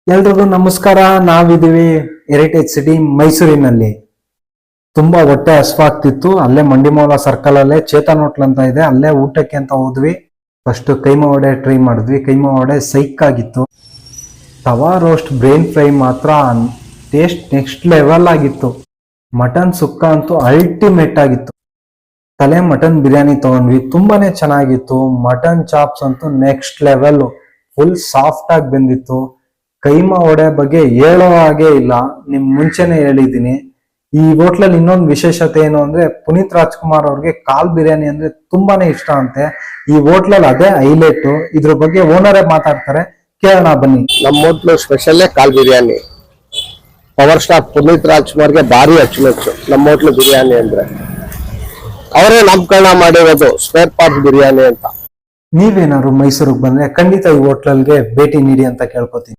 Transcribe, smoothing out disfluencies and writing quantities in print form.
ಎಲ್ರಿಗೂ ನಮಸ್ಕಾರ. ನಾವಿದೀವಿ heritage city ಮೈಸೂರಿನಲ್ಲಿ. ತುಂಬಾ ಹೊಟ್ಟೆ ಹಸ್ವಾಗ್ತಿತ್ತು. ಅಲ್ಲೇ ಮಂಡಿಮೌಲ ಸರ್ಕಲ್ ಅಲ್ಲೇ ಚೇತನ್ ಹೋಟ್ಲ್ ಅಂತ ಇದೆ, ಅಲ್ಲೇ ಊಟಕ್ಕೆ ಅಂತ ಹೋದ್ವಿ. ಫಸ್ಟ್ ಕೈಮಾ ವಡೆ ಟ್ರೈ ಮಾಡಿದ್ವಿ. ಕೈಮಾ ವಡೆ ಸೈಕ್ ಆಗಿತ್ತು. ತವಾ ರೋಸ್ಟ್ ಬ್ರೈನ್ ಫ್ರೈ ಮಾತ್ರ ಟೇಸ್ಟ್ ನೆಕ್ಸ್ಟ್ ಲೆವೆಲ್ ಆಗಿತ್ತು. ಮಟನ್ ಸುಕ್ಕ ಅಂತೂ ಅಲ್ಟಿಮೇಟ್ ಆಗಿತ್ತು. ತಲೆ ಮಟನ್ ಬಿರಿಯಾನಿ ತಗೊಂಡ್ವಿ, ತುಂಬಾನೇ ಚೆನ್ನಾಗಿತ್ತು. ಮಟನ್ ಚಾಪ್ಸ್ ಅಂತೂ ನೆಕ್ಸ್ಟ್ ಲೆವೆಲ್, ಫುಲ್ ಸಾಫ್ಟ್ ಆಗಿ ಬಂದಿತ್ತು. ಕೈಮಾ ವಡೆ ಬಗ್ಗೆ ಹೇಳೋ ಹಾಗೆ ಇಲ್ಲ, ನಿಮ್ ಮುಂಚೆನೆ ಹೇಳಿದ್ದೀನಿ. ಈ ಹೋಟ್ಲಲ್ಲಿ ಇನ್ನೊಂದು ವಿಶೇಷತೆ ಏನು ಅಂದ್ರೆ, ಪುನೀತ್ ರಾಜ್ಕುಮಾರ್ ಅವ್ರಿಗೆ ಕಾಲ್ ಬಿರಿಯಾನಿ ಅಂದ್ರೆ ತುಂಬಾನೇ ಇಷ್ಟ ಅಂತೆ. ಈ ಹೋಟ್ಲಲ್ಲಿ ಅದೇ ಹೈಲೈಟ್. ಇದ್ರ ಬಗ್ಗೆ ಓನರೇ ಮಾತಾಡ್ತಾರೆ, ಕೇಳೋಣ ಬನ್ನಿ. ನಮ್ಮ ಹೋಟ್ಲು ಸ್ಪೆಷಲ್ಲೇ ಕಾಲ್ ಬಿರಿಯಾನಿ. ಪವರ್ ಸ್ಟಾರ್ ಪುನೀತ್ ರಾಜ್ಕುಮಾರ್ಗೆ ಭಾರಿ ಅಚ್ಚುಮೆಚ್ಚು ನಮ್ಮ ಹೋಟ್ಲು ಬಿರಿಯಾನಿ ಅಂದ್ರೆ. ಅವರೇ ನಾಮಕರಣ ಮಾಡಿರೋದು ಸ್ಪೇರ್ ಪಾರ್ಟ್ ಬಿರಿಯಾನಿ ಅಂತ. ನೀವೇನಾದ್ರು ಮೈಸೂರಿಗೆ ಬಂದ್ರೆ ಖಂಡಿತ ಈ ಹೋಟ್ಲಲ್ಗೆ ಭೇಟಿ ನೀಡಿ ಅಂತ ಕೇಳ್ಕೊತೀನಿ.